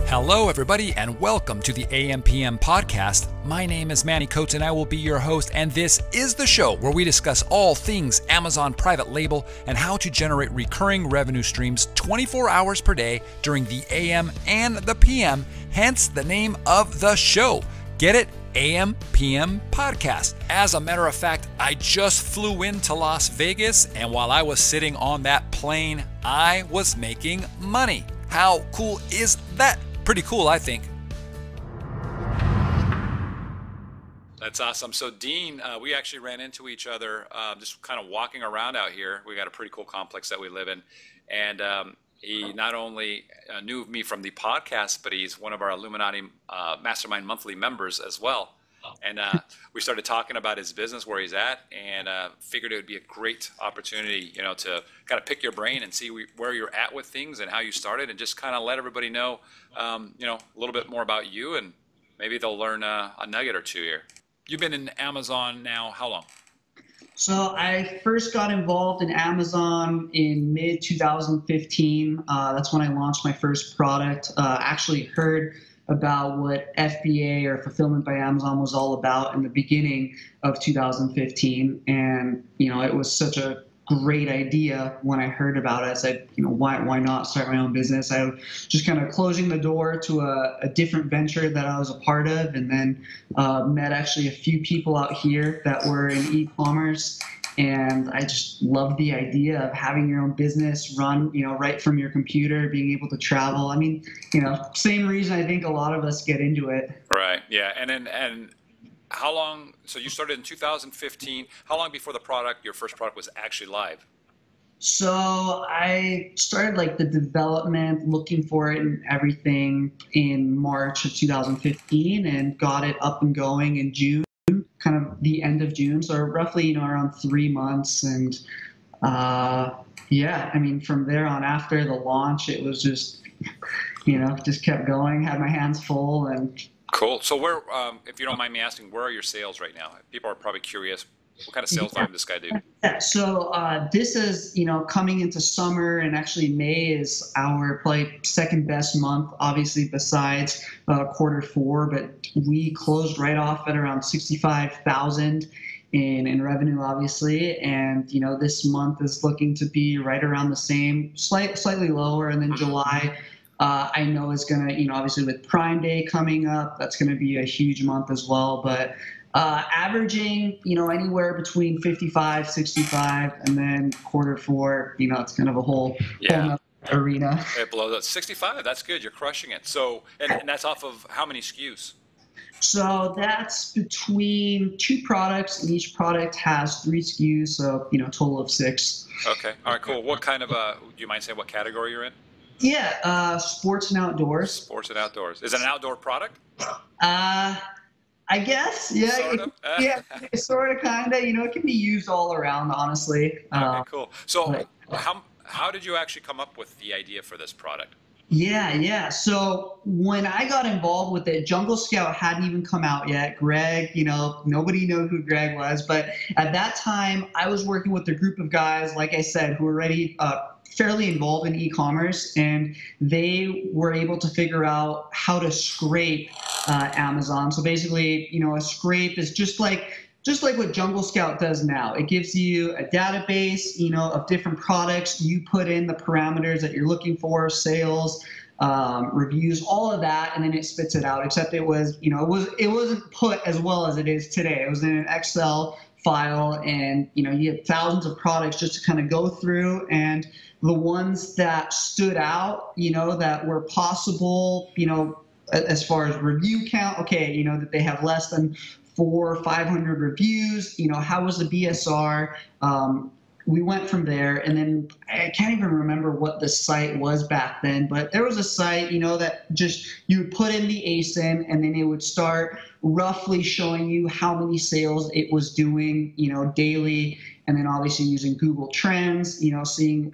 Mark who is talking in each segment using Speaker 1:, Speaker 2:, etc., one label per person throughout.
Speaker 1: Hello, everybody, and welcome to the AM/PM podcast. My name is Manny Coates, and I will be your host, and this is the show where we discuss all things Amazon private label and how to generate recurring revenue streams 24 hours per day during the AM and the PM, hence the name of the show. Get it? AM/PM podcast. As a matter of fact, I just flew into Las Vegas, and while I was sitting on that plane, I was making money. How cool is that? Pretty cool, I think. That's awesome. So Dean, we actually ran into each other just kind of walking around out here. We got a pretty cool complex that we live in. And he not only knew me from the podcast, but he's one of our Illuminati Mastermind monthly members as well. And we started talking about his business, where he's at, and figured it would be a great opportunity, you know, to kind of pick your brain and see where you're at with things and how you started, and just kind of let everybody know, you know, a little bit more about you, and maybe they'll learn a nugget or two here. You've been in Amazon now how long?
Speaker 2: So I first got involved in Amazon in mid-2015. That's when I launched my first product. Actually heard about what FBA, or Fulfillment by Amazon, was all about in the beginning of 2015. And, you know, it was such a great idea when I heard about it. I said, you know, why not start my own business? I was just kind of closing the door to a different venture that I was a part of, and then met actually a few people out here that were in e-commerce. And I just love the idea of having your own business run, you know, right from your computer, being able to travel. I mean, you know, same reason I think a lot of us get into it.
Speaker 1: Right. Yeah. And how long? So you started in 2015. How long before your first product was actually live?
Speaker 2: So I started like the development, looking for it and everything in March of 2015, and got it up and going in June. Kind of the end of June, so roughly, you know, around 3 months. And yeah, I mean, from there on, after the launch, it was just, you know, just kept going, had my hands full. And
Speaker 1: cool. So where, if you don't mind me asking, where are your sales right now? People are probably curious. What kind of sales volume does this guy do?
Speaker 2: Yeah, so this is, you know, coming into summer, and actually May is our probably second best month, obviously, besides Q4. But we closed right off at around 65,000 in revenue, obviously. And, you know, this month is looking to be right around the same, slightly lower. And then July, I know is going to, you know, obviously with Prime Day coming up, that's going to be a huge month as well. But averaging, you know, anywhere between 55, 65, and then Q4, you know, it's kind of a whole arena.
Speaker 1: It blows up. 65, that's good. You're crushing it. So, and that's off of how many SKUs?
Speaker 2: So that's between 2 products, and each product has 3 SKUs, so, you know, a total of 6.
Speaker 1: Okay. All right, cool. What kind of, do you mind saying what category you're in?
Speaker 2: Yeah, sports and outdoors.
Speaker 1: Sports and outdoors. Is it an outdoor product?
Speaker 2: I guess, yeah,
Speaker 1: sort of.
Speaker 2: Yeah, sort of, kind of. You know, it can be used all around, honestly.
Speaker 1: Okay, cool. So, how did you actually come up with the idea for this product?
Speaker 2: Yeah. So when I got involved with it, Jungle Scout hadn't even come out yet. Greg, you know, nobody knew who Greg was, but at that time, I was working with a group of guys, like I said, who were already fairly involved in e-commerce, and they were able to figure out how to scrape Amazon. So basically, you know, a scrape is just like what Jungle Scout does now. It gives you a database, you know, of different products. You put in the parameters that you're looking for, sales, reviews, all of that, and then it spits it out. Except it was, you know, it wasn't put as well as it is today. It was in an Excel file, and, you know, you had thousands of products just to kind of go through, and the ones that stood out, you know, that were possible, you know, as far as review count, okay, you know, that they have less than 400 or 500 reviews, you know, how was the BSR? We went from there, and then I can't even remember what the site was back then, but there was a site, you know, that just, you would put in the ASIN, and then it would start roughly showing you how many sales it was doing, you know, daily, and then obviously using Google Trends, you know, seeing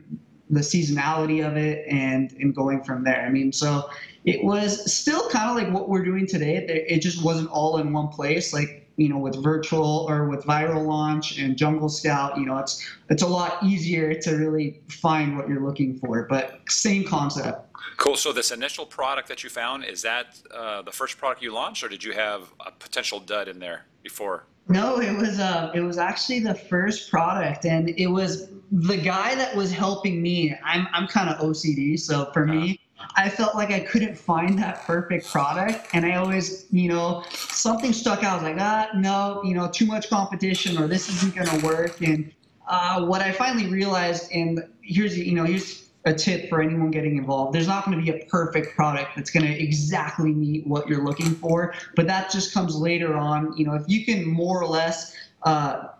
Speaker 2: the seasonality of it, and going from there. I mean, so it was still kind of like what we're doing today. It just wasn't all in one place. Like, you know, with virtual or with Viral Launch and Jungle Scout, you know, it's a lot easier to really find what you're looking for, but same concept.
Speaker 1: Cool. So this initial product that you found, is that the first product you launched, or did you have a potential dud in there before?
Speaker 2: No, it was actually the first product, and it was the guy that was helping me. I'm kind of OCD, so for
Speaker 1: Uh,
Speaker 2: me, I felt like I couldn't find that perfect product, and I always, something stuck out. I was like, no, too much competition, or this isn't going to work. And what I finally realized, and here's a tip for anyone getting involved. There's not going to be a perfect product that's going to exactly meet what you're looking for, but that just comes later on. If you can more or less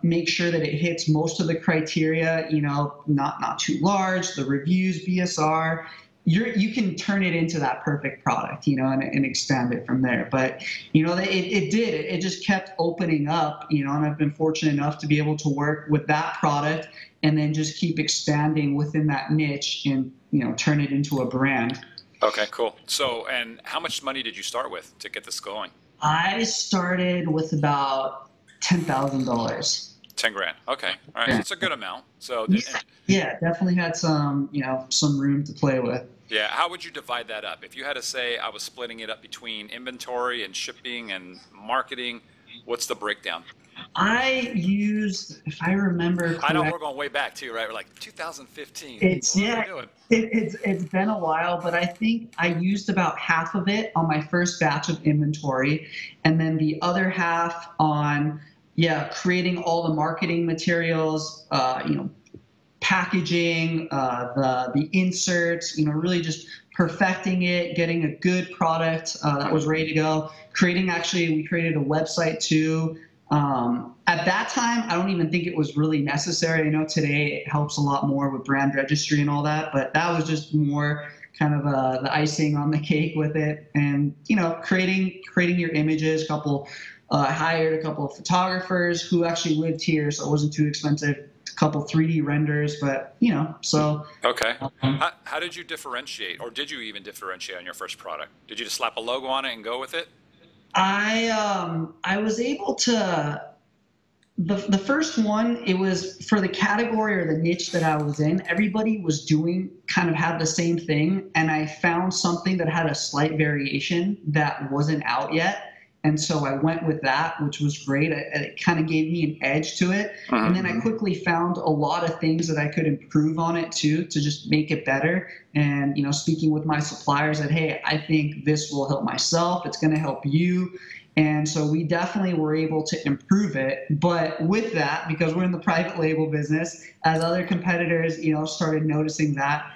Speaker 2: make sure that it hits most of the criteria, not too large, the reviews, BSR, you can turn it into that perfect product, and expand it from there. But, it just kept opening up, and I've been fortunate enough to be able to work with that product and then just keep expanding within that niche and, turn it into a brand.
Speaker 1: okay, cool. So, and how much money did you start with to get this going?
Speaker 2: I started with about $10,000.
Speaker 1: 10 grand. Okay. All right.
Speaker 2: Yeah.
Speaker 1: So it's a good amount. So,
Speaker 2: Yeah, definitely had some, some room to play with.
Speaker 1: yeah, how would you divide that up? If you had to say I was splitting it up between inventory and shipping and marketing, what's the breakdown?
Speaker 2: I used, if I remember
Speaker 1: I know
Speaker 2: correct,
Speaker 1: we're going way back too, right? We're like 2015.
Speaker 2: it's
Speaker 1: What are
Speaker 2: yeah,
Speaker 1: we doing?
Speaker 2: it's been a while, but I think I used about half of it on my first batch of inventory, and then the other half on creating all the marketing materials, packaging, the inserts, really just perfecting it, getting a good product that was ready to go. We created a website too. At that time, I don't even think it was really necessary. I know today it helps a lot more with brand registry and all that, but that was just more kind of the icing on the cake with it. And, creating your images, I hired a couple of photographers who actually lived here, so it wasn't too expensive. A couple 3D renders, but so.
Speaker 1: Okay. How did you differentiate, or did you even differentiate on your first product? Did you just slap a logo on it and go with it?
Speaker 2: I was able to. The first one, it was for the category or the niche that I was in. Everybody was had the same thing, and I found something that had a slight variation that wasn't out yet. And so I went with that, which was great. It kind of gave me an edge to it. And then I quickly found a lot of things that I could improve on it too, to just make it better. And, speaking with my suppliers that, hey, I think this will help myself. It's going to help you. And so we definitely were able to improve it. But with that, because we're in the private label business, as other competitors, started noticing that,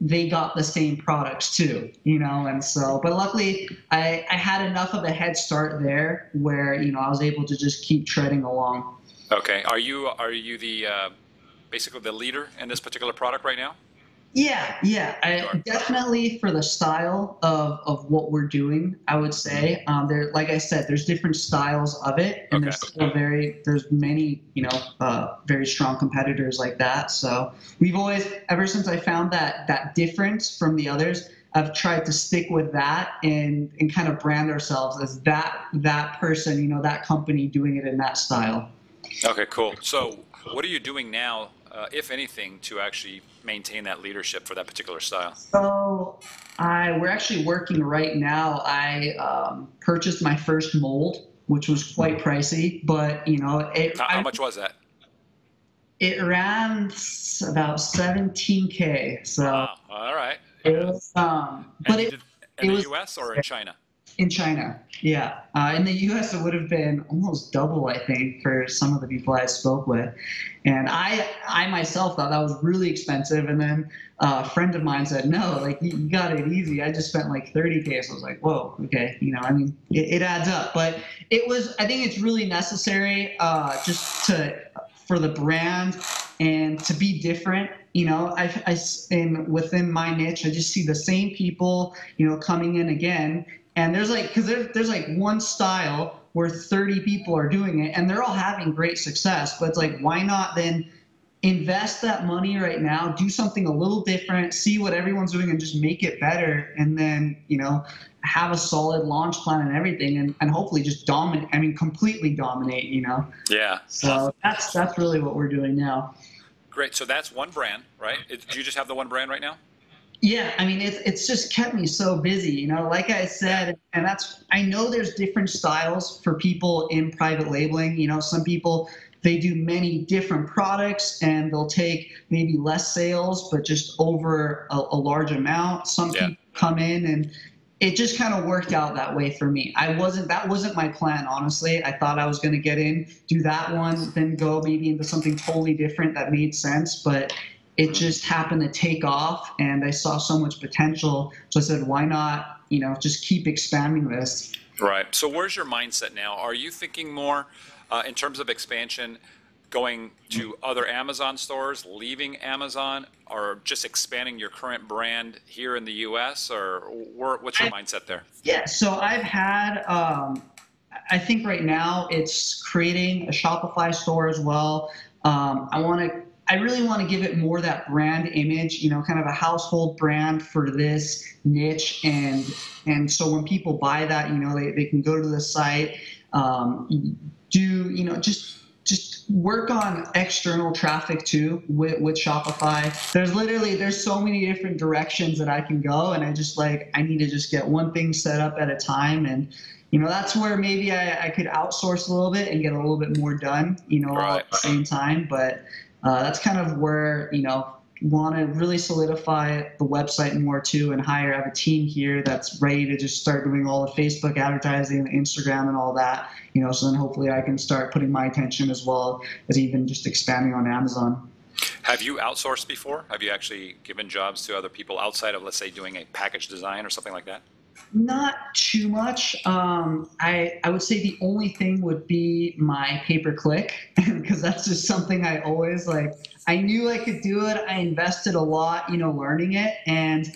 Speaker 2: they got the same products too, and so, but luckily I had enough of a head start there where, I was able to just keep treading along.
Speaker 1: Okay. Are you the basically the leader in this particular product right now?
Speaker 2: Yeah.
Speaker 1: Sure.
Speaker 2: Definitely for the style of what we're doing, I would say. Like I said, there's different styles of it, and there's many, very strong competitors like that. So we've always, ever since I found that difference from the others, I've tried to stick with that and kind of brand ourselves as that person, that company doing it in that style.
Speaker 1: Okay, cool. So what are you doing now, if anything, to actually maintain that leadership for that particular style?
Speaker 2: So we're actually working right now. I purchased my first mold, which was quite pricey, but
Speaker 1: How much was that?
Speaker 2: It ran about 17K. So
Speaker 1: Wow. All right.
Speaker 2: it was, but it
Speaker 1: In the
Speaker 2: was
Speaker 1: U.S. or in China?
Speaker 2: in China. Yeah. In the US, it would have been almost double, I think, for some of the people I spoke with. And I myself thought that was really expensive. And then a friend of mine said, no, like you got it easy. I just spent like 30K. So I was like, whoa, okay. It adds up. But I think it's really necessary just for the brand and to be different. And within my niche, I just see the same people, coming in again. And there's one style where 30 people are doing it and they're all having great success, but it's like, why not then invest that money right now, do something a little different, see what everyone's doing and just make it better. And then, have a solid launch plan and everything and hopefully just completely dominate,
Speaker 1: Yeah.
Speaker 2: So that's really what we're doing now.
Speaker 1: Great. So that's one brand, right? Do you just have the one brand right now?
Speaker 2: Yeah, I mean, it's just kept me so busy, like I said, and I know there's different styles for people in private labeling. Some people, they do many different products and they'll take maybe less sales, but just over a large amount. Some people come in and it just kind of worked out that way for me. That wasn't my plan, honestly. I thought I was going to get in, do that one, then go maybe into something totally different that made sense. But it just happened to take off and I saw so much potential. So I said, why not, just keep expanding this.
Speaker 1: Right. So where's your mindset now? Are you thinking more in terms of expansion, going to other Amazon stores, leaving Amazon, or just expanding your current brand here in the US, or what's your mindset there?
Speaker 2: Yeah, so I've had, I think right now it's creating a Shopify store as well. I really want to give it more that brand image, kind of a household brand for this niche. And so when people buy that, they can go to the site, just work on external traffic too with Shopify. There's so many different directions that I can go. And I need to just get one thing set up at a time. And, that's where maybe I could outsource a little bit and get a little bit more done, all at the same time. But that's kind of where, want to really solidify the website more too and have a team here that's ready to just start doing all the Facebook advertising and Instagram and all that, so then hopefully I can start putting my attention as well as even just expanding on Amazon.
Speaker 1: Have you outsourced before? Have you actually given jobs to other people outside of, let's say, doing a package design or something like that?
Speaker 2: Not too much. I would say the only thing would be my pay-per-click because that's just something I always I knew I could do it. I invested a lot, learning it. And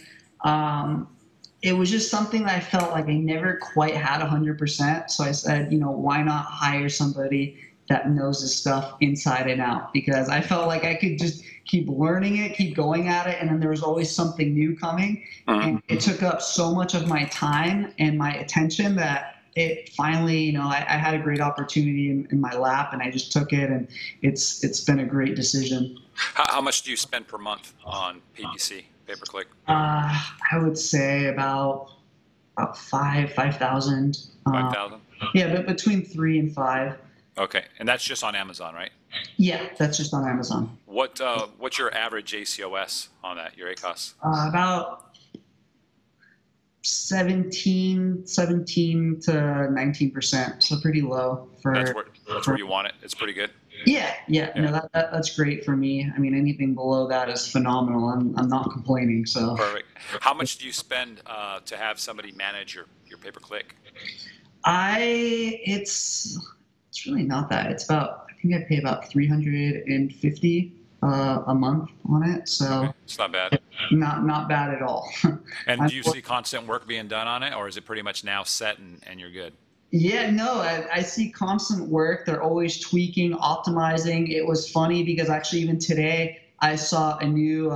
Speaker 2: it was just something that I felt like I never quite had 100%. So I said, why not hire somebody that knows this stuff inside and out? Because I felt like I could just keep learning it, keep going at it, and then there was always something new coming. And it took up so much of my time and my attention that it finally, I had a great opportunity in my lap, and I just took it, and it's been a great decision.
Speaker 1: How much do you spend per month on PPC, pay-per-click?
Speaker 2: I would say about 5,000.
Speaker 1: 5,000?
Speaker 2: Yeah, but between 3 and 5.
Speaker 1: Okay, and that's just on Amazon, right?
Speaker 2: Yeah, that's just on Amazon.
Speaker 1: What's your average ACOS on that, your ACOS?
Speaker 2: About 17 to 19%, so pretty low.
Speaker 1: That's where you want it. It's pretty good.
Speaker 2: Yeah. No, that's great for me. I mean, anything below that is phenomenal. I'm not complaining. So
Speaker 1: perfect. How much do you spend to have somebody manage your pay-per-click?
Speaker 2: It's really not that. It's about, I think I pay about $350 a month on it. So
Speaker 1: okay. It's not bad.
Speaker 2: Not bad at all.
Speaker 1: And do you see constant work being done on it, or is it pretty much now set and you're good?
Speaker 2: Yeah, no, I see constant work. They're always tweaking, optimizing. It was funny because actually even today I saw a new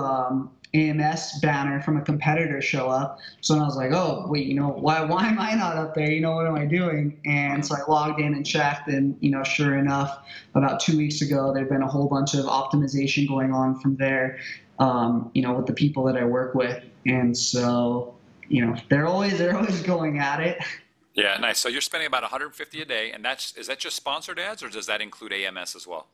Speaker 2: AMS banner from a competitor show up. So I was like, oh, wait, why am I not up there? What am I doing? And so I logged in and checked, and, sure enough, about 2 weeks ago, there'd been a whole bunch of optimization going on from there, with the people that I work with. And so, they're always going at it.
Speaker 1: Yeah, nice. So you're spending about $150 a day, and is that just sponsored ads, or does that include AMS as well?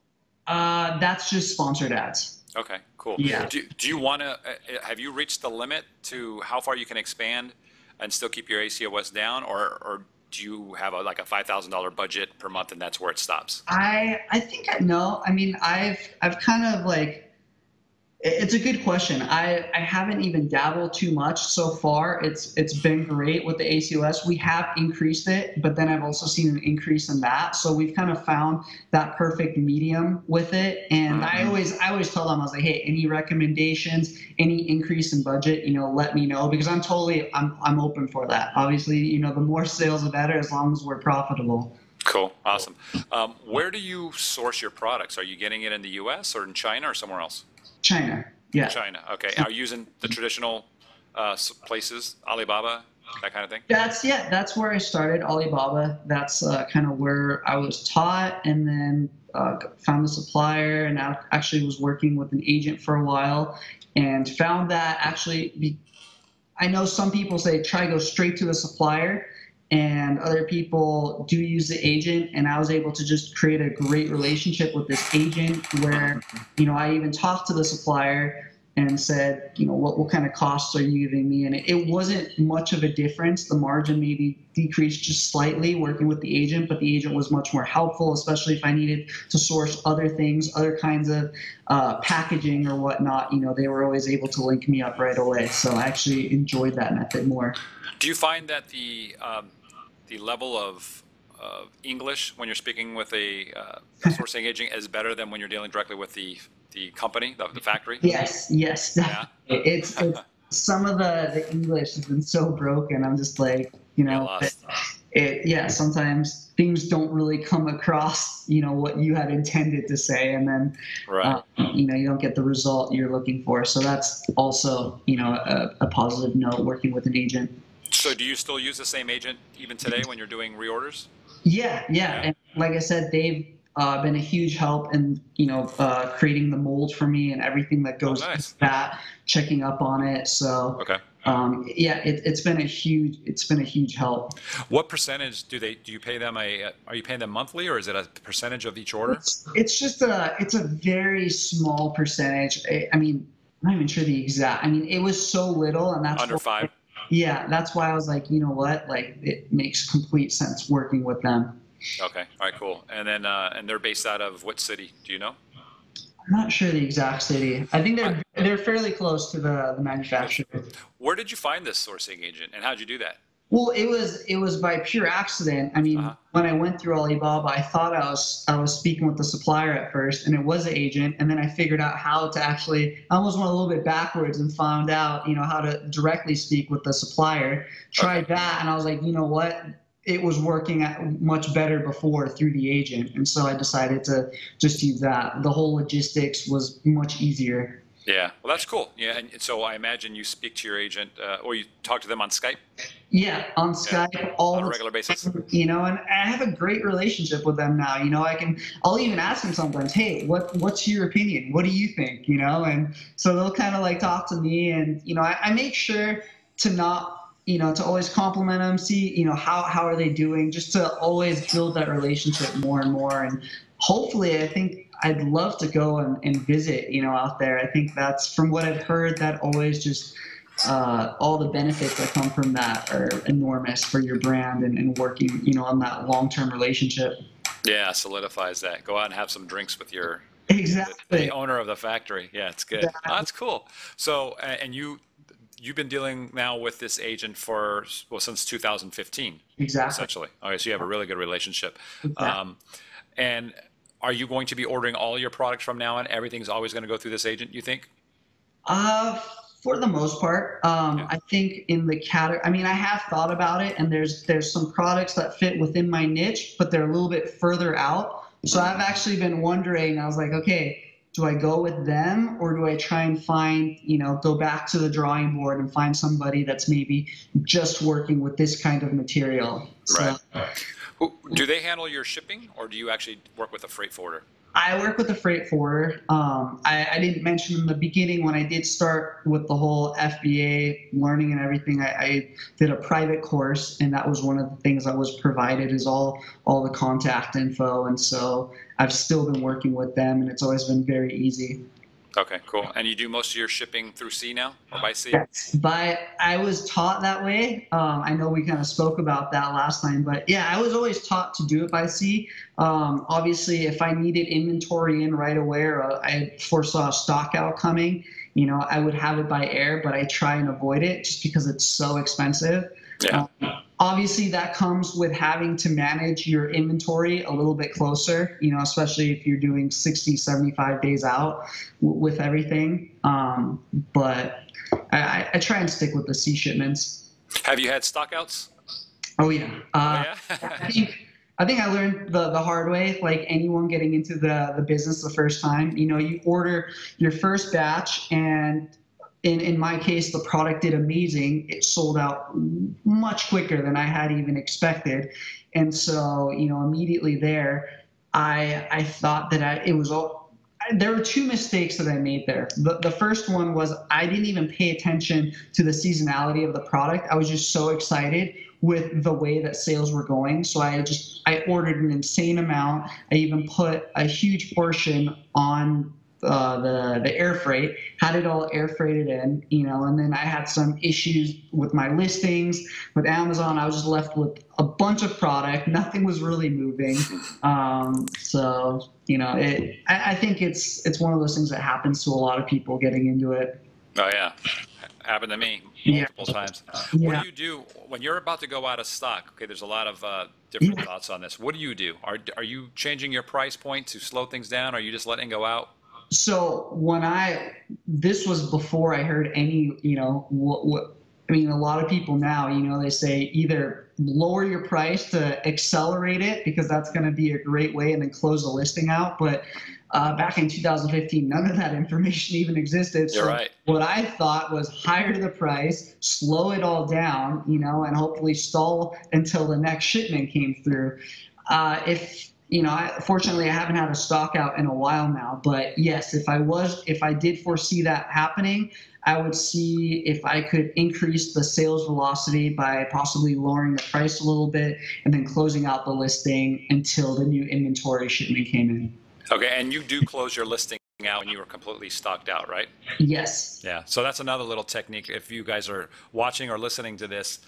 Speaker 2: That's just sponsored ads.
Speaker 1: Okay, cool.
Speaker 2: Yeah.
Speaker 1: Do you want to? Have you reached the limit to how far you can expand and still keep your ACOS down, or do you have a $5,000 budget per month and that's where it stops?
Speaker 2: I think I know. I mean, I've kind of it's a good question. I haven't even dabbled too much so far. It's been great with the ACOS. We have increased it, but then I've also seen an increase in that. So we've kind of found that perfect medium with it. And I always tell them, I was like, hey, any recommendations, any increase in budget, let me know, because I'm open for that. Obviously, the more sales, the better, as long as we're profitable.
Speaker 1: Cool. Awesome. Where do you source your products? Are you getting it in the US or in China or somewhere else?
Speaker 2: China, yeah.
Speaker 1: China, okay. Are you using the traditional places, Alibaba, that kind of thing?
Speaker 2: That's where I started Alibaba. That's kind of where I was taught, and then found the supplier, and I actually was working with an agent for a while, and found that I know some people say try to go straight to the supplier, and other people do use the agent, and I was able to just create a great relationship with this agent where, I even talked to the supplier and said, what kind of costs are you giving me? And it wasn't much of a difference. The margin maybe decreased just slightly working with the agent, but the agent was much more helpful, especially if I needed to source other things, other kinds of packaging or whatnot. They were always able to link me up right away. So I actually enjoyed that method more.
Speaker 1: Do you find that the level of English when you're speaking with a sourcing agent is better than when you're dealing directly with the company, the factory?
Speaker 2: Yes, definitely. Yeah. It's some of the English has been so broken. I'm just like, sometimes things don't really come across, what you had intended to say, and then,
Speaker 1: right.
Speaker 2: You don't get the result you're looking for. So that's also, a positive note working with an agent.
Speaker 1: So do you still use the same agent even today when you're doing reorders?
Speaker 2: Yeah. And like I said, they've been a huge help in, creating the mold for me and everything that goes into that, checking up on it. So,
Speaker 1: okay.
Speaker 2: It's been a huge help.
Speaker 1: What percentage do you pay them? Are you paying them monthly, or is it a percentage of each order?
Speaker 2: It's a very small percentage. I'm not even sure the exact. It was so little, and that's
Speaker 1: under 5.
Speaker 2: Yeah, that's why I was like, you know what? Like, it makes complete sense working with them.
Speaker 1: Okay. All right, cool. And then, and they're based out of what city? Do you know?
Speaker 2: I'm not sure the exact city. I think they're fairly close to the manufacturer.
Speaker 1: Where did you find this sourcing agent, and how did you do that?
Speaker 2: Well, it was by pure accident. When I went through Alibaba, I thought I was speaking with the supplier at first, and it was an agent. And then I figured out how to I almost went a little bit backwards and found out, how to directly speak with the supplier. Tried that, and I was like, you know what? It was working much better before through the agent, and so I decided to just use that. The whole logistics was much easier.
Speaker 1: Yeah, well, that's cool. Yeah, and so I imagine you speak to your agent, or you talk to them on Skype?
Speaker 2: Yeah, on Skype on a
Speaker 1: regular basis.
Speaker 2: And I have a great relationship with them now. I'll even ask them sometimes, hey, what's your opinion? What do you think? And so they'll kind of like talk to me, and I make sure to not, to always compliment them, see, how are they doing, just to always build that relationship more and more. And hopefully, I think I'd love to go and visit, out there. I think that's, from what I've heard, that always just all the benefits that come from that are enormous for your brand and working, on that long-term relationship.
Speaker 1: Yeah, solidifies that. Go out and have some drinks with the owner of the factory. Yeah, it's good.
Speaker 2: Exactly.
Speaker 1: Oh, that's cool. So, and you've been dealing now with this agent since 2015.
Speaker 2: Exactly.
Speaker 1: Essentially. Okay, so you have a really good relationship.
Speaker 2: Exactly.
Speaker 1: And are you going to be ordering all your products from now on? Everything's always going to go through this agent, you think?
Speaker 2: For the most part, I think in the category, I have thought about it, and there's some products that fit within my niche, but they're a little bit further out. So I've actually been wondering, I was like, okay, do I go with them, or do I try and find, go back to the drawing board and find somebody that's maybe just working with this kind of material?
Speaker 1: Right. Do they handle your shipping, or do you actually work with a freight forwarder?
Speaker 2: I work with a freight forwarder. I didn't mention in the beginning, when I did start with the whole FBA learning and everything, I did a private course, and that was one of the things I was provided, is all the contact info. And so I've still been working with them, and it's always been very easy.
Speaker 1: Okay, cool. And you do most of your shipping through sea now, or by sea?
Speaker 2: Yes, I was taught that way. I know we kind of spoke about that last time, but yeah, I was always taught to do it by sea. Obviously, if I needed inventory in right away, or I foresaw a stock out coming, I would have it by air, but I try and avoid it just because it's so expensive.
Speaker 1: Yeah.
Speaker 2: Obviously, that comes with having to manage your inventory a little bit closer, especially if you're doing 60, 75 days out with everything. But I try and stick with the sea shipments.
Speaker 1: Have you had stockouts?
Speaker 2: Oh, yeah. I think I learned the hard way, like anyone getting into the business the first time. You order your first batch, and in my case, the product did amazing. It sold out much quicker than I had even expected. And so, immediately there, I thought that it was all, there were two mistakes that I made there. The first one was I didn't even pay attention to the seasonality of the product. I was just so excited with the way that sales were going. So I ordered an insane amount. I even put a huge portion on the air freight, had it all air freighted in, and then I had some issues with my listings with Amazon. I was just left with a bunch of product. Nothing was really moving. So, I think it's one of those things that happens to a lot of people getting into it.
Speaker 1: Oh yeah. Happened to me multiple times. What do you do when you're about to go out of stock? Okay, there's a lot of different thoughts on this. What do you do? Are you changing your price point to slow things down? Or are you just letting it go out?
Speaker 2: So this was before I heard any, a lot of people now, they say either lower your price to accelerate it because that's going to be a great way and then close the listing out. But back in 2015, none of that information even existed.
Speaker 1: You're
Speaker 2: so
Speaker 1: right.
Speaker 2: What I thought was higher the price, slow it all down, and hopefully stall until the next shipment came through. Fortunately, I haven't had a stock out in a while now, but yes, if I did foresee that happening, I would see if I could increase the sales velocity by possibly lowering the price a little bit and then closing out the listing until the new inventory shipment came in.
Speaker 1: Okay, and you do close your listing out when you were completely stocked out, right?
Speaker 2: Yes.
Speaker 1: Yeah, so that's another little technique. If you guys are watching or listening to this,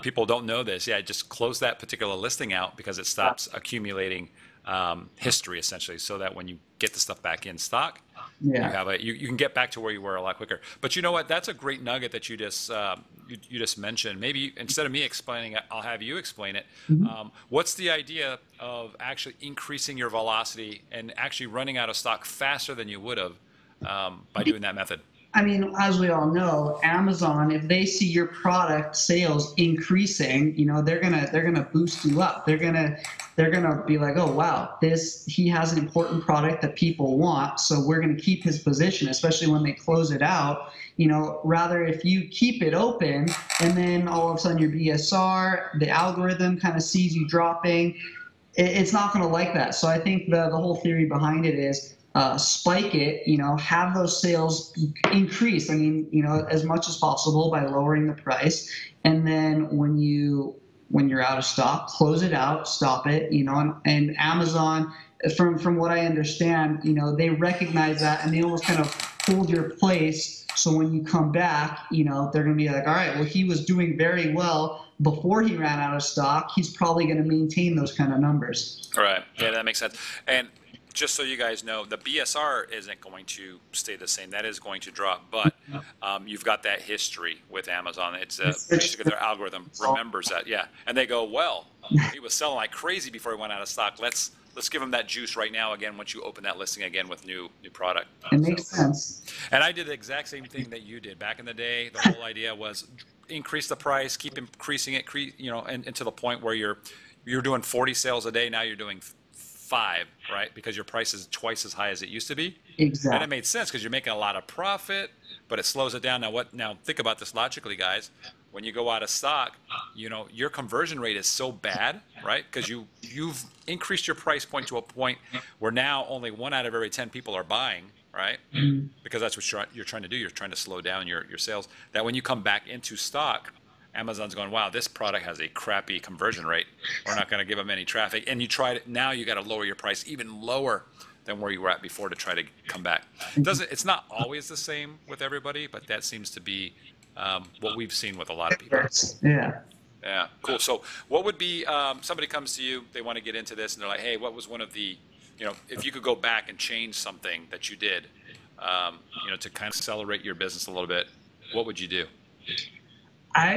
Speaker 1: people don't know this. Yeah, just close that particular listing out because it stops accumulating history essentially, so that when you get the stuff back in stock, you can get back to where you were a lot quicker. But you know what? That's a great nugget that you just mentioned. Maybe instead of me explaining it, I'll have you explain it. What's the idea of actually increasing your velocity and actually running out of stock faster than you would have by doing that method?
Speaker 2: As we all know, Amazon, if they see your product sales increasing, they're gonna boost you up. They're gonna be like, oh wow, he has an important product that people want, so we're gonna keep his position, especially when they close it out. Rather if you keep it open and then all of a sudden your BSR, the algorithm kind of sees you dropping, it's not gonna like that. So I think the whole theory behind it is spike it, have those sales increase, as much as possible by lowering the price. And then when you're out of stock, close it out, stop it, and Amazon, from what I understand, they recognize that and they almost kind of hold your place. So when you come back, they're going to be like, all right, well, he was doing very well before he ran out of stock. He's probably going to maintain those kind of numbers.
Speaker 1: All right. Yeah, that makes sense. And just so you guys know, the BSR isn't going to stay the same. That is going to drop, but you've got that history with Amazon. It's basically their algorithm remembers that, yeah. And they go, well, he was selling like crazy before he went out of stock. Let's give him that juice right now again once you open that listing again with new product.
Speaker 2: It makes sense.
Speaker 1: And I did the exact same thing that you did. Back in the day, the whole idea was increase the price, keep increasing it, and to the point where you're doing 40 sales a day. Now you're doing 5, right? Because your price is twice as high as it used to be.
Speaker 2: Exactly.
Speaker 1: And it made sense because you're making a lot of profit, but it slows it down. Now think about this logically, guys. When you go out of stock, your conversion rate is so bad, right? Because you've increased your price point to a point where now only 1 out of every 10 people are buying, right? Because that's what you're trying to do. You're trying to slow down your sales. That when you come back into stock, Amazon's going, wow, this product has a crappy conversion rate. We're not going to give them any traffic. And you tried it. Now you got to lower your price even lower than where you were at before to try to come back. It's not always the same with everybody, but that seems to be what we've seen with a lot of people.
Speaker 2: Yeah.
Speaker 1: Yeah, cool. So what would be, somebody comes to you, they want to get into this, and they're like, hey, what was one of the, if you could go back and change something that you did, to kind of accelerate your business a little bit, what would you do?
Speaker 2: I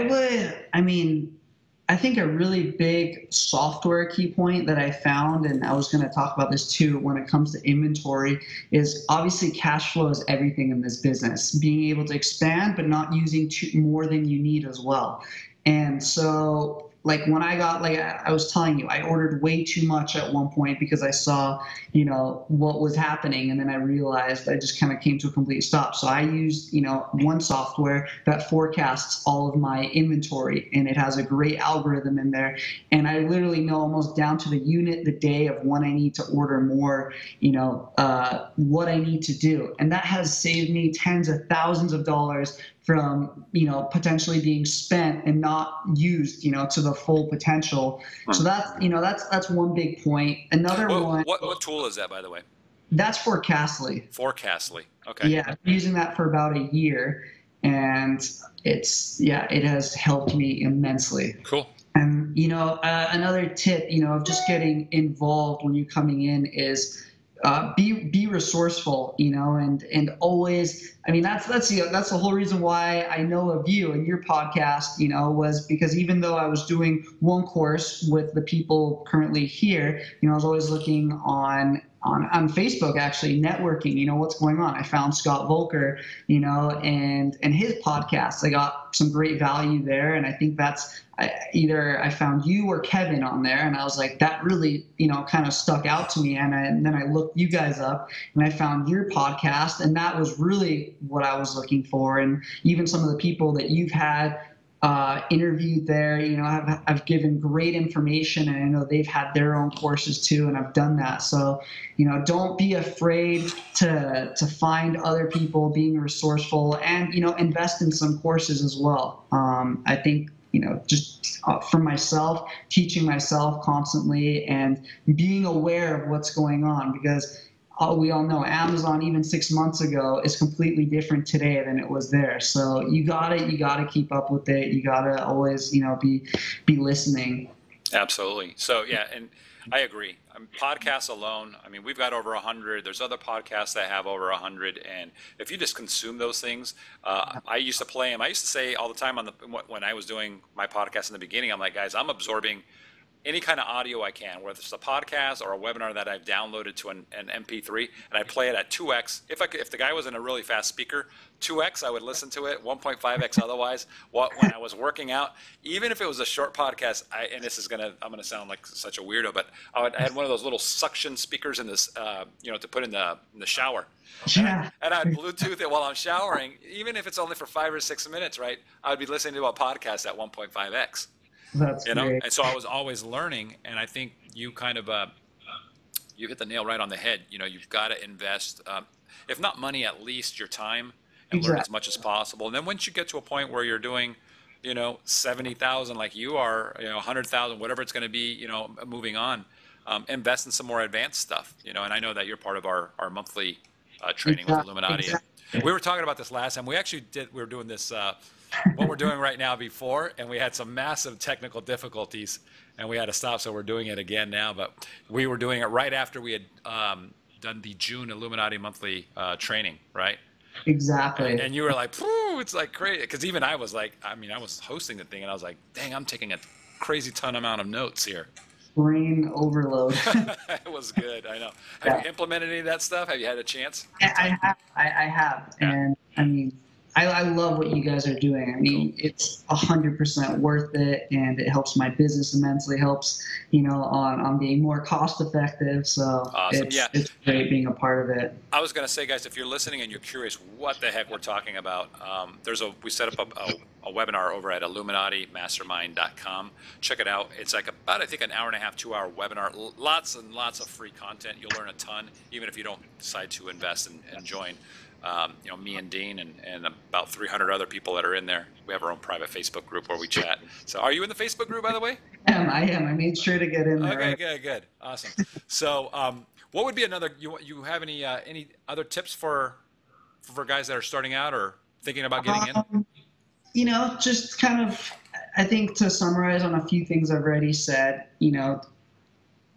Speaker 2: think a really big software key point that I found, and I was going to talk about this too when it comes to inventory, is obviously cash flow is everything in this business. Being able to expand, but not using more than you need as well. And so like when I got, like I was telling you, I ordered way too much at one point because I saw, what was happening. And then I realized I just kind of came to a complete stop. So I used, one software that forecasts all of my inventory, and it has a great algorithm in there. And I literally know almost down to the unit, the day of when I need to order more, what I need to do. And that has saved me tens of thousands of dollars from, potentially being spent and not used, to the full potential. So that's one big point. Another one.
Speaker 1: What tool is that, by the way?
Speaker 2: That's Forecastly.
Speaker 1: Forecastly. Okay.
Speaker 2: Yeah, I've been using that for about a year, and it has helped me immensely.
Speaker 1: Cool.
Speaker 2: And another tip, of just getting involved when you're coming in is be resourceful, and always. I mean, that's the whole reason why I know of you and your podcast, was because even though I was doing one course with the people currently here, I was always looking on Facebook, actually networking, what's going on. I found Scott Volker, and his podcast. I got some great value there. And I think that's either I found you or Kevin on there. And I was like, that really, kind of stuck out to me. And then I looked you guys up and I found your podcast, and that was really what I was looking for. And even some of the people that you've had interviewed there, I've given great information, and I know they've had their own courses too, and I've done that. So, don't be afraid to find other people, being resourceful, and, invest in some courses as well. I think, just for myself, teaching myself constantly and being aware of what's going on, because we all know Amazon, even 6 months ago, is completely different today than it was there. So you gotta keep up with it. You gotta always, be listening.
Speaker 1: Absolutely. So yeah, and I agree. Podcasts alone, we've got over 100. There's other podcasts that have over 100, and if you just consume those things, I used to play them. I used to say all the time when I was doing my podcast in the beginning, I'm like, guys, I'm absorbing any kind of audio I can, whether it's a podcast or a webinar that I've downloaded to an MP3, and I play it at 2x. If the guy was in a really fast speaker, 2x, I would listen to it, 1.5x otherwise. When I was working out, even if it was a short podcast, I'm gonna sound like such a weirdo, but I had one of those little suction speakers in this, to put in the shower.
Speaker 2: Yeah.
Speaker 1: And I'd Bluetooth it while I'm showering, even if it's only for 5 or 6 minutes, right? I would be listening to a podcast at 1.5x.
Speaker 2: That's great.
Speaker 1: And so I was always learning, and I think you kind of you hit the nail right on the head. You've got to invest, if not money, at least your time, and learn as much as possible. And then once you get to a point where you're doing, 70,000 like you are, 100,000, whatever it's going to be, moving on, invest in some more advanced stuff. And I know that you're part of our monthly training with Illuminati.
Speaker 2: Exactly.
Speaker 1: And we were talking about this last time. We were doing this. What we're doing right now before, and we had some massive technical difficulties, and we had to stop, so we're doing it again now. But we were doing it right after we had done the June Illuminati monthly training, right?
Speaker 2: Exactly.
Speaker 1: And you were like, it's like crazy, because even I was like, I was hosting the thing, and I was like, dang, I'm taking a crazy ton amount of notes here.
Speaker 2: Brain overload.
Speaker 1: It was good, I know. Have you implemented any of that stuff? Have you had a chance?
Speaker 2: I have.
Speaker 1: Yeah.
Speaker 2: And I love what you guys are doing. It's 100% worth it, and it helps my business immensely, helps, on being more cost effective. So
Speaker 1: awesome.
Speaker 2: It's great being a part of it.
Speaker 1: I was going to say, guys, if you're listening and you're curious what the heck we're talking about, we set up a webinar over at IlluminatiMastermind.com. Check it out. It's like about, I think, an hour and a half, 2 hour webinar. Lots and lots of free content. You'll learn a ton, even if you don't decide to invest and join. Me and Dean and about 300 other people that are in there. We have our own private Facebook group where we chat. So are you in the Facebook group, by the way?
Speaker 2: I am. I made sure to get in there.
Speaker 1: Okay, good. Awesome. So what would be you have any other tips for guys that are starting out or thinking about getting in?
Speaker 2: Just kind of, I think to summarize on a few things I've already said,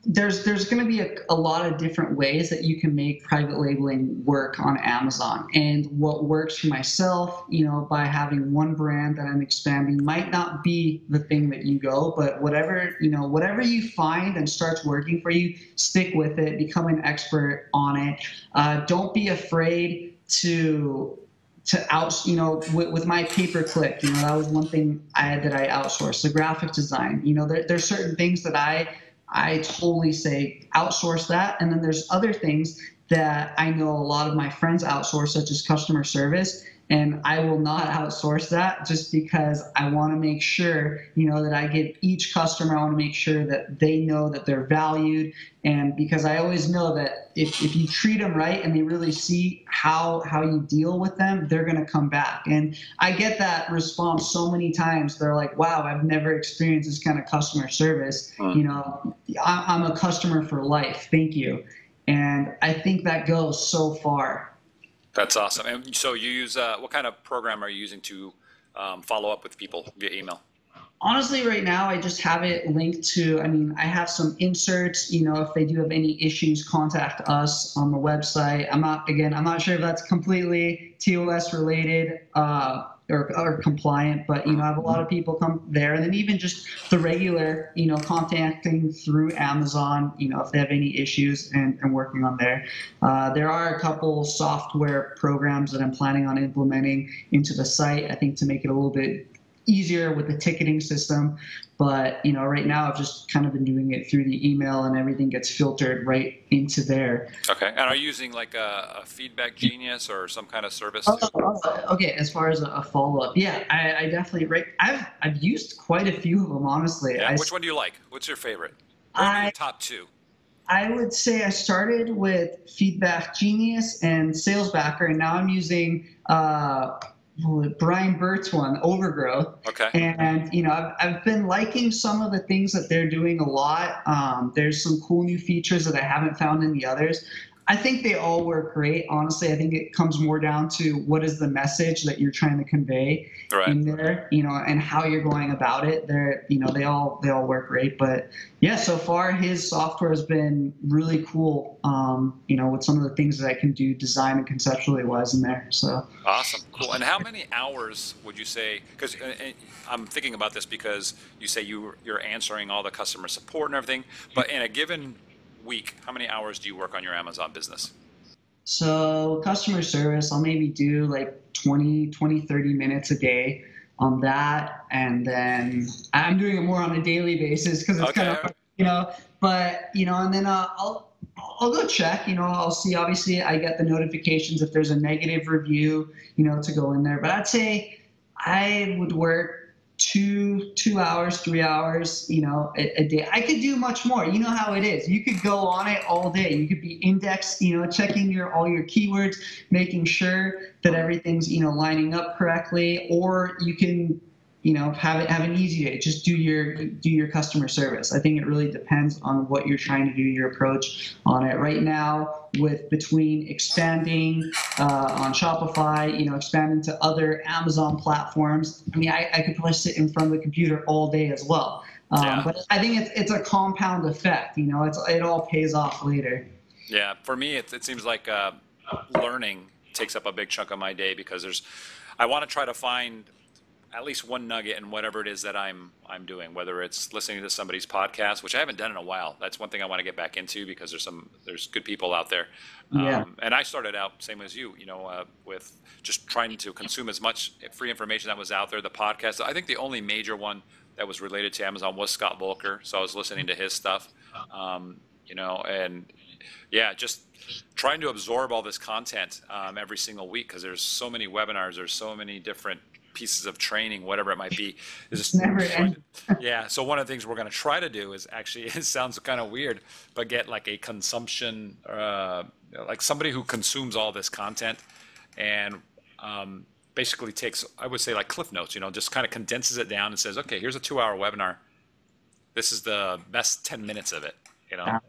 Speaker 2: there's going to be a lot of different ways that you can make private labeling work on Amazon. And what works for myself, by having one brand that I'm expanding might not be the thing that you go, but whatever you find and starts working for you, stick with it, become an expert on it. Don't be afraid to with my pay-per-click, that was one thing that I outsourced. The graphic design, there's certain things that I totally say outsource that. And then there's other things that I know a lot of my friends outsource, such as customer service. And I will not outsource that just because I want to make sure, that I give each customer, I want to make sure that they know that they're valued. And because I always know that if you treat them right and they really see how you deal with them, they're going to come back. And I get that response so many times. They're like, wow, I've never experienced this kind of customer service. I'm a customer for life. Thank you. And I think that goes so far.
Speaker 1: That's awesome. And so you use, what kind of program are you using to follow up with people via email?
Speaker 2: Honestly, right now, I just have it linked to, I have some inserts, if they do have any issues, contact us on the website. I'm not sure if that's completely TOS related or compliant, but, I have a lot of people come there. And then even just the regular, contacting through Amazon, if they have any issues and working on there. There are a couple software programs that I'm planning on implementing into the site, I think, to make it a little bit easier with the ticketing system. But, right now I've just kind of been doing it through the email, and everything gets filtered right into there.
Speaker 1: Okay. And are you using like a Feedback Genius or some kind of service?
Speaker 2: Okay. As far as a follow-up, yeah, I definitely, I've used quite a few of them, honestly.
Speaker 1: Yeah. Which one do you like? What's your favorite? What are your top two?
Speaker 2: I would say I started with Feedback Genius and SalesBacker, and now I'm using Brian Burt's one, Overgrowth.
Speaker 1: Okay.
Speaker 2: And, I've been liking some of the things that they're doing a lot. There's some cool new features that I haven't found in the others. I think they all work great. Honestly, I think it comes more down to what is the message that you're trying to convey in there, and how you're going about it. They all work great. But yeah, so far his software has been really cool. With some of the things that I can do design and conceptually wise in there. So
Speaker 1: awesome, cool. And how many hours would you say? Because I'm thinking about this because you say you're answering all the customer support and everything, but in a given week, how many hours do you work on your Amazon business?
Speaker 2: So customer service, I'll maybe do like 20, 30 minutes a day on that. And then I'm doing it more on a daily basis because it's kind of, but, and then I'll go check, I'll see, obviously I get the notifications if there's a negative review, to go in there. But I'd say I would work 2 hours, 3 hours, a day. I could do much more. You know how it is. You could go on it all day. You could be indexed, checking all your keywords, making sure that everything's, lining up correctly, or you can, have an easy day. Just do your customer service. I think it really depends on what you're trying to do, your approach on it. Right now, between expanding on Shopify, expanding to other Amazon platforms, I could probably sit in front of the computer all day as well. But I think it's a compound effect. It all pays off later.
Speaker 1: Yeah, for me, it seems like learning takes up a big chunk of my day because I want to try to find at least one nugget in whatever it is that I'm doing, whether it's listening to somebody's podcast, which I haven't done in a while. That's one thing I want to get back into because there's good people out there. And I started out same as you, with just trying to consume as much free information that was out there. The podcast, I think the only major one that was related to Amazon was Scott Volker. So I was listening to his stuff, and yeah, just trying to absorb all this content every single week because there's so many webinars, there's so many different pieces of training, whatever it might be. Yeah. So one of the things we're going to try to do is actually, it sounds kind of weird, but get like a consumption, like somebody who consumes all this content and basically takes, I would say like Cliff Notes, just kind of condenses it down and says, okay, here's a 2-hour webinar. This is the best 10 minutes of it. And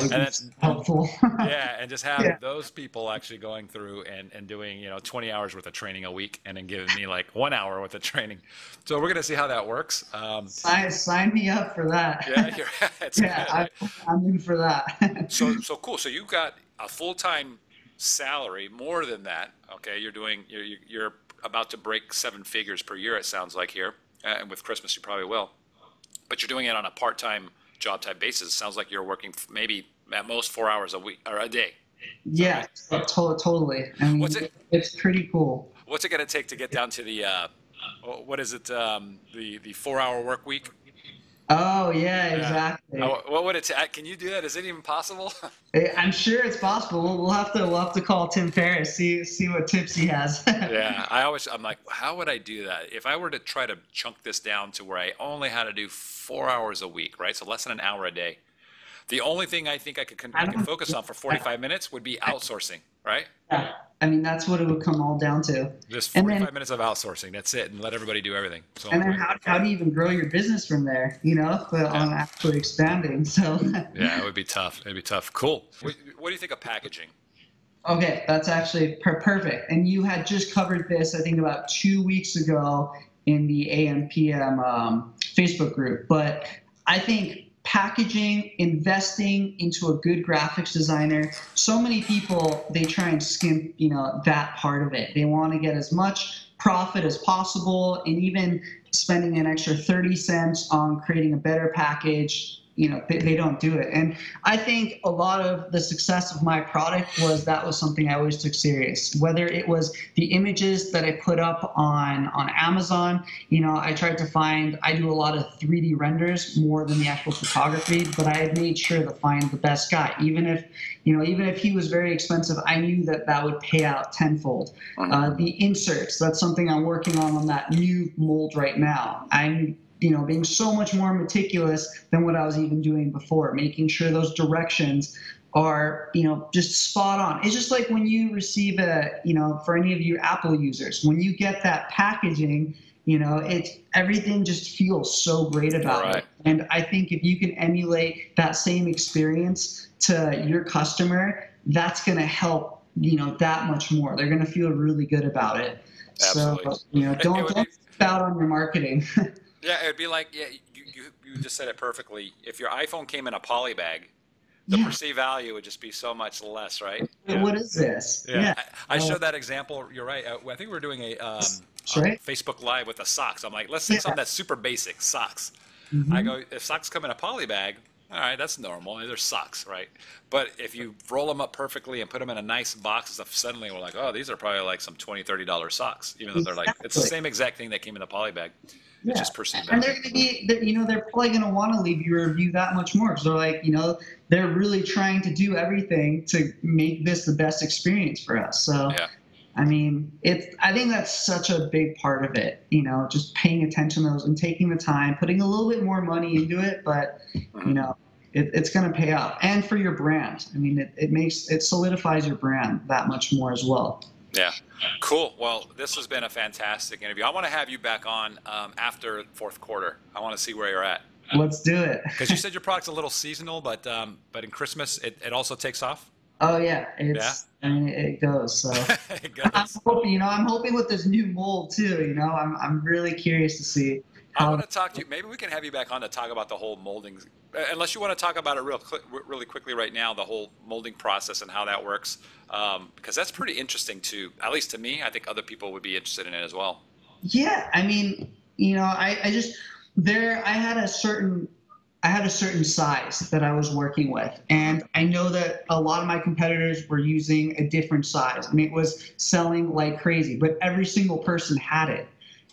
Speaker 1: that's
Speaker 2: helpful.
Speaker 1: Yeah, and just have those people actually going through and doing 20 hours worth of training a week, and then giving me like 1 hour worth of training. So we're gonna see how that works.
Speaker 2: Sign me up for that.
Speaker 1: Yeah,
Speaker 2: I'm in for that.
Speaker 1: So cool. So you got a full-time salary, more than that. Okay, you're about to break 7 figures per year. It sounds like here, and with Christmas you probably will. But you're doing it on a part-time job type basis. It sounds like you're working maybe at most 4 hours a week or a day.
Speaker 2: Yeah, totally. It's pretty cool.
Speaker 1: What's it going to take to get down to the what is it? The 4-hour work week.
Speaker 2: Oh yeah,
Speaker 1: Yeah.
Speaker 2: exactly.
Speaker 1: What would it take? Can you do that? Is it even possible?
Speaker 2: I'm sure it's possible. We'll have to call Tim Ferriss, see what tips he has.
Speaker 1: Yeah, I'm like, how would I do that if I were to try to chunk this down to where I only had to do 4 hours a week, right? So less than an hour a day. The only thing I think I
Speaker 2: I
Speaker 1: could
Speaker 2: don't.
Speaker 1: focus on for 45 minutes would be outsourcing, right?
Speaker 2: Yeah. I mean, that's what it would come all down to.
Speaker 1: Just
Speaker 2: And then
Speaker 1: 45 minutes of outsourcing. That's it, and let everybody do everything. So
Speaker 2: and then how do you even grow your business from there? But
Speaker 1: yeah,
Speaker 2: on actually expanding. So
Speaker 1: yeah, it would be tough. It'd be tough. Cool. What do you think of packaging?
Speaker 2: okay, that's actually perfect. And you had just covered this, I think, about 2 weeks ago in the AM/PM Facebook group. But I think packaging, investing into a good graphics designer, so many people, they try and skimp, that part of it. They want to get as much profit as possible, and even spending an extra 30 cents on creating a better package, they don't do it. And I think a lot of the success of my product was something I always took serious. Whether it was the images that I put up on Amazon, I tried to I do a lot of 3D renders more than the actual photography, but I had made sure to find the best guy. Even if he was very expensive, I knew that would pay out tenfold. The inserts, that's something I'm working on that new mold right now. I'm being so much more meticulous than what I was even doing before, making sure those directions are, just spot on. It's just like when you receive for any of you Apple users, when you get that packaging, everything just feels so great about it. And I think if you can emulate that same experience to your customer, that's going to help, that much more. They're going to feel really good about it.
Speaker 1: Absolutely.
Speaker 2: So, don't skip out on your marketing.
Speaker 1: Yeah, it'd be like, yeah, you just said it perfectly. If your iPhone came in a poly bag, the perceived value would just be so much less, right?
Speaker 2: What is this?
Speaker 1: Yeah. I showed that example. You're right. I think we were doing a Facebook Live with the socks. I'm like, let's take something that's super basic, socks. I go, if socks come in a poly bag, all right, that's normal. They're socks, right? But if you roll them up perfectly and put them in a nice box and stuff, suddenly we're like, oh, these are probably like some $20, $30 socks, even though they're like, it's the same exact thing that came in the poly bag. It's just perceived.
Speaker 2: And they're going to be, they're probably going to want to leave you a review that much more, because they're like, they're really trying to do everything to make this the best experience for us. So, I mean, I think that's such a big part of it, just paying attention to those and taking the time, putting a little bit more money into it, but, it's going to pay off. And for your brand, I mean, it solidifies your brand that much more as well.
Speaker 1: Yeah. Cool. Well, this has been a fantastic interview. I want to have you back on after fourth quarter. I want to see where you're at.
Speaker 2: Let's do it.
Speaker 1: Because you said your product's a little seasonal, but in Christmas it also takes off.
Speaker 2: Oh yeah, I mean, it goes. So
Speaker 1: it goes.
Speaker 2: I'm hoping with this new mold too. I'm really curious to see.
Speaker 1: I want to talk to you. Maybe we can have you back on to talk about the whole molding. Unless you want to talk about it really quickly right now, the whole molding process and how that works, because that's pretty interesting too. At least to me, I think other people would be interested in it as well.
Speaker 2: Yeah, I mean, I had a certain size that I was working with, and I know that a lot of my competitors were using a different size, and it was selling like crazy. But every single person had it.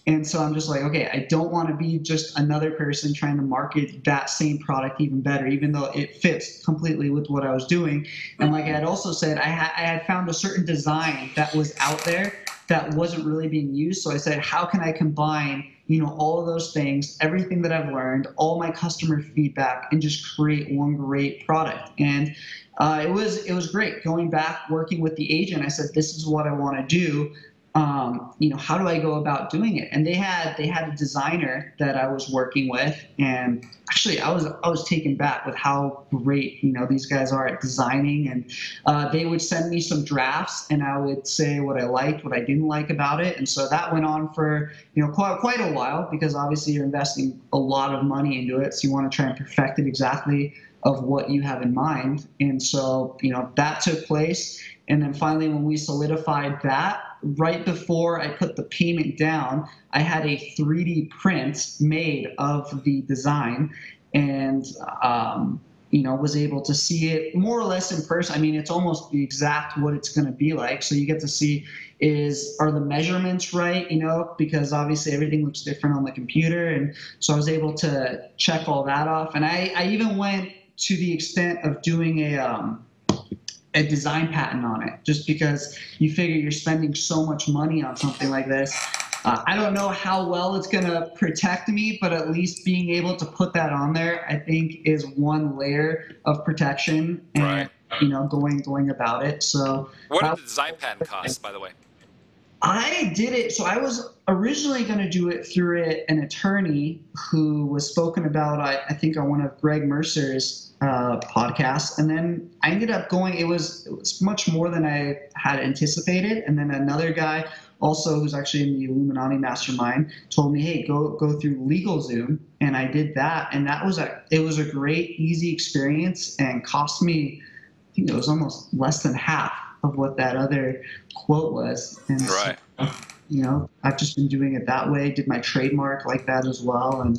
Speaker 2: And so I'm just like, okay, I don't want to be just another person trying to market that same product even better, even though it fits completely with what I was doing. And like I had also said, I had found a certain design that was out there that wasn't really being used. So I said, how can I combine, all of those things, everything that I've learned, all my customer feedback, and just create one great product? And it was great. Going back, working with the agent, I said, this is what I want to do. How do I go about doing it? And they had a designer that I was working with, and actually I was taken back with how great, these guys are at designing. And they would send me some drafts, and I would say what I liked, what I didn't like about it. And so that went on for, quite a while, because obviously you're investing a lot of money into it. So you want to try and perfect it exactly of what you have in mind. And so, that took place. And then finally, when we solidified that, right before I put the payment down, I had a 3D print made of the design. And was able to see it more or less in person. I mean, it's almost the exact what it's going to be like. So you get to see are the measurements right, because obviously everything looks different on the computer. And so I was able to check all that off. And I even went to the extent of doing a design patent on it, just because you figure you're spending so much money on something like this. I don't know how well it's going to protect me, but at least being able to put that on there, I think, is one layer of protection and, going about it. So
Speaker 1: what did the design patent cost, by the way?
Speaker 2: I did it. So I was originally going to do it through an attorney who was spoken about, I think, on one of Greg Mercer's podcasts. And then I ended up going, it was much more than I had anticipated. And then another guy also who's actually in the Illuminati Mastermind told me, hey, go through LegalZoom. And I did that. And it was a great, easy experience and cost me, I think it was almost less than half of what that other quote was. And
Speaker 1: right.
Speaker 2: So, I've just been doing it that way, did my trademark like that as well. And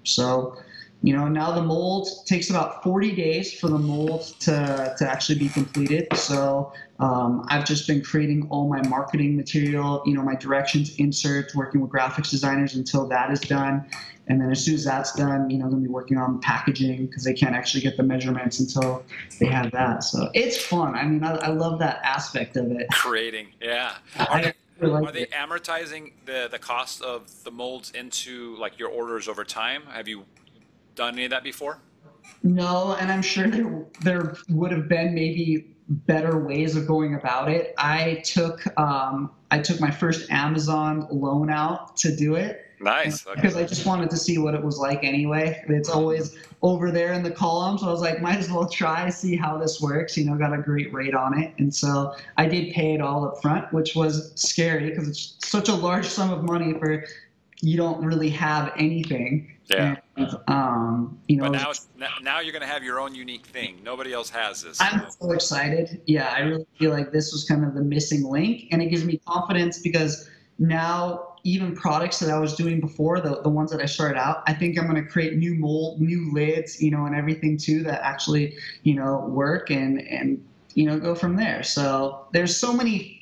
Speaker 2: so, now the mold takes about 40 days for the mold to actually be completed. So I've just been creating all my marketing material, my directions, inserts, working with graphics designers until that is done. And then as soon as that's done, I'm going to be working on packaging because they can't actually get the measurements until they have that. So it's fun. I mean, I love that aspect of it.
Speaker 1: Creating, yeah. Are they amortizing the cost of the molds into like your orders over time? Have you done any of that before?
Speaker 2: No, and I'm sure there would have been maybe better ways of going about it. I took my first Amazon loan out to do it.
Speaker 1: Nice. Okay.
Speaker 2: Because I just wanted to see what it was like anyway. It's always over there in the column. So I was like, might as well try, see how this works. Got a great rate on it. And so I did pay it all up front, which was scary because it's such a large sum of money for you don't really have anything.
Speaker 1: Yeah.
Speaker 2: And,
Speaker 1: but now you're going to have your own unique thing. Nobody else has this.
Speaker 2: I'm so excited. Yeah, I really feel like this was kind of the missing link. And it gives me confidence because now even products that I was doing before, the ones that I started out, I think I'm going to create new mold, new lids, and everything too that actually, work and go from there. So there's so many,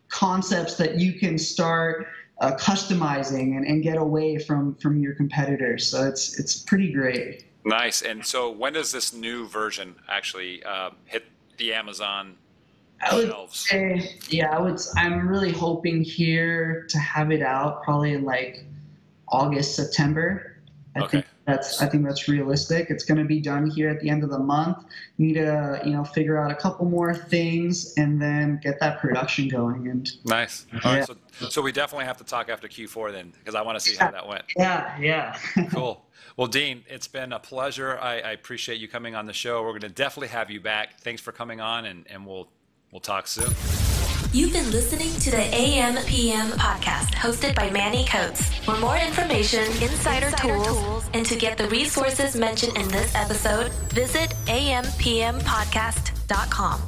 Speaker 2: concepts that you can start customizing and get away from your competitors. So it's pretty great.
Speaker 1: Nice. And so when does this new version actually hit the Amazon shelves?
Speaker 2: I'm really hoping here to have it out probably in like August, September. I think that's realistic. It's going to be done here at the end of the month. Need to figure out a couple more things and then get that production going. And
Speaker 1: nice. All right, so we definitely have to talk after Q4 then, because I want to see how that went.
Speaker 2: Yeah.
Speaker 1: Cool. Well, Dean, it's been a pleasure. I appreciate you coming on the show. We're going to definitely have you back. Thanks for coming on, and we'll talk soon.
Speaker 3: You've been listening to the AM PM podcast hosted by Manny Coates. For more information, insider tools, and to get the resources mentioned in this episode, visit ampmpodcast.com.